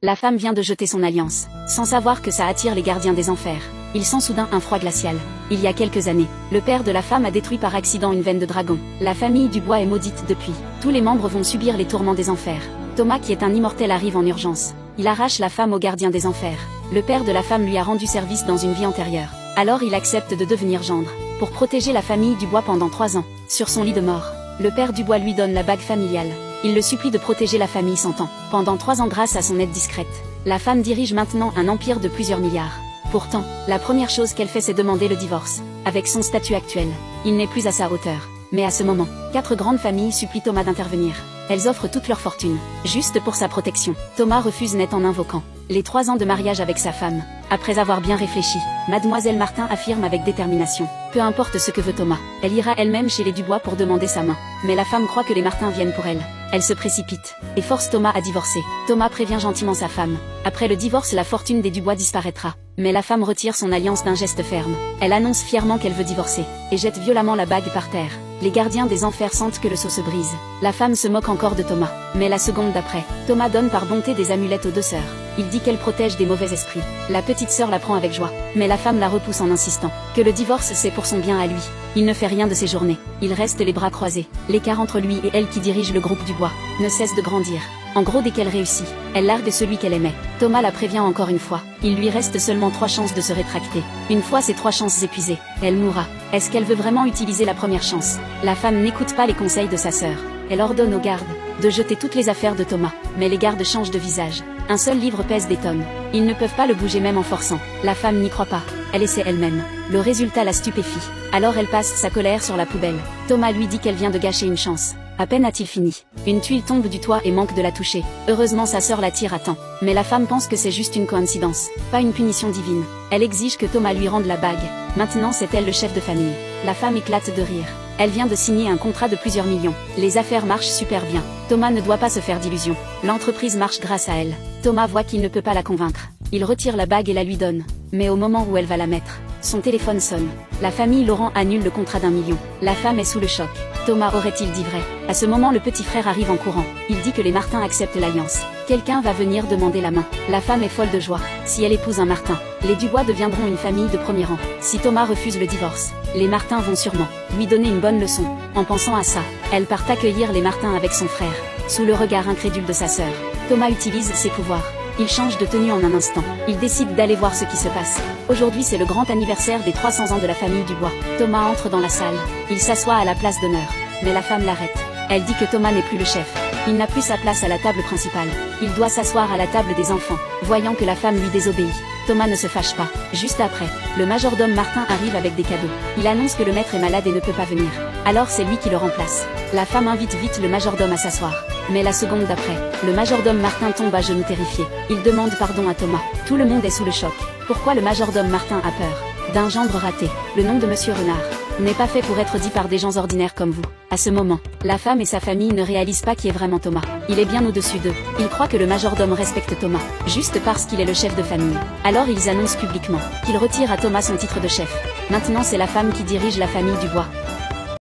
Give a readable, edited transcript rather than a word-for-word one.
La femme vient de jeter son alliance, sans savoir que ça attire les gardiens des enfers. Ils sentent soudain un froid glacial. Il y a quelques années, le père de la femme a détruit par accident une veine de dragon. La famille Dubois est maudite depuis. Tous les membres vont subir les tourments des enfers. Thomas, qui est un immortel, arrive en urgence. Il arrache la femme aux gardiens des enfers. Le père de la femme lui a rendu service dans une vie antérieure. Alors il accepte de devenir gendre, pour protéger la famille Dubois pendant 3 ans. Sur son lit de mort, le père Dubois lui donne la bague familiale. Il le supplie de protéger la famille 100 ans. Pendant 3 ans, grâce à son aide discrète, la femme dirige maintenant un empire de plusieurs milliards. Pourtant, la première chose qu'elle fait, c'est demander le divorce. Avec son statut actuel, il n'est plus à sa hauteur. Mais à ce moment, 4 grandes familles supplient Thomas d'intervenir. Elles offrent toute leur fortune, juste pour sa protection. Thomas refuse net en invoquant les 3 ans de mariage avec sa femme. Après avoir bien réfléchi, Mademoiselle Martin affirme avec détermination: peu importe ce que veut Thomas, elle ira elle-même chez les Dubois pour demander sa main. Mais la femme croit que les Martin viennent pour elle. Elle se précipite et force Thomas à divorcer. Thomas prévient gentiment sa femme. Après le divorce, la fortune des Dubois disparaîtra. Mais la femme retire son alliance d'un geste ferme. Elle annonce fièrement qu'elle veut divorcer, et jette violemment la bague par terre. Les gardiens des enfers sentent que le seau se brise. La femme se moque encore de Thomas. Mais la seconde d'après, Thomas donne par bonté des amulettes aux 2 sœurs. Il dit qu'elle protège des mauvais esprits. La petite sœur la prend avec joie. Mais la femme la repousse en insistant que le divorce, c'est pour son bien à lui. Il ne fait rien de ses journées. Il reste les bras croisés. L'écart entre lui et elle, qui dirige le groupe Dubois, ne cesse de grandir. En gros, dès qu'elle réussit, elle largue celui qu'elle aimait. Thomas la prévient encore une fois. Il lui reste seulement 3 chances de se rétracter. Une fois ces 3 chances épuisées, elle mourra. Est-ce qu'elle veut vraiment utiliser la première chance? La femme n'écoute pas les conseils de sa sœur. Elle ordonne aux gardes de jeter toutes les affaires de Thomas. Mais les gardes changent de visage. Un seul livre pèse des tonnes. Ils ne peuvent pas le bouger même en forçant. La femme n'y croit pas. Elle essaie elle-même. Le résultat la stupéfie. Alors elle passe sa colère sur la poubelle. Thomas lui dit qu'elle vient de gâcher une chance. À peine a-t-il fini, une tuile tombe du toit et manque de la toucher. Heureusement, sa sœur la tire à temps. Mais la femme pense que c'est juste une coïncidence, pas une punition divine. Elle exige que Thomas lui rende la bague. Maintenant, c'est elle le chef de famille. La femme éclate de rire. Elle vient de signer un contrat de plusieurs millions. Les affaires marchent super bien. Thomas ne doit pas se faire d'illusions. L'entreprise marche grâce à elle. Thomas voit qu'il ne peut pas la convaincre. Il retire la bague et la lui donne. Mais au moment où elle va la mettre, son téléphone sonne. La famille Laurent annule le contrat d'1 million. La femme est sous le choc. Thomas aurait-il dit vrai? À ce moment, le petit frère arrive en courant. Il dit que les Martin acceptent l'alliance. Quelqu'un va venir demander la main. La femme est folle de joie. Si elle épouse un Martin, les Dubois deviendront une famille de premier rang. Si Thomas refuse le divorce, les Martin vont sûrement lui donner une bonne leçon. En pensant à ça, elle part accueillir les Martin avec son frère. Sous le regard incrédule de sa sœur, Thomas utilise ses pouvoirs. Il change de tenue en un instant. Il décide d'aller voir ce qui se passe. Aujourd'hui, c'est le grand anniversaire des 300 ans de la famille Dubois. Thomas entre dans la salle. Il s'assoit à la place d'honneur. Mais la femme l'arrête. Elle dit que Thomas n'est plus le chef. Il n'a plus sa place à la table principale. Il doit s'asseoir à la table des enfants. Voyant que la femme lui désobéit, Thomas ne se fâche pas. Juste après, le majordome Martin arrive avec des cadeaux. Il annonce que le maître est malade et ne peut pas venir. Alors c'est lui qui le remplace. La femme invite vite le majordome à s'asseoir. Mais la seconde d'après, le majordome Martin tombe à genoux terrifié. Il demande pardon à Thomas. Tout le monde est sous le choc. Pourquoi le majordome Martin a peur d'un gendre raté? Le nom de Monsieur Renard n'est pas fait pour être dit par des gens ordinaires comme vous. À ce moment, la femme et sa famille ne réalisent pas qui est vraiment Thomas. Il est bien au-dessus d'eux. Ils croient que le majordome respecte Thomas, juste parce qu'il est le chef de famille. Alors ils annoncent publiquement qu'il retire à Thomas son titre de chef. Maintenant, c'est la femme qui dirige la famille Dubois.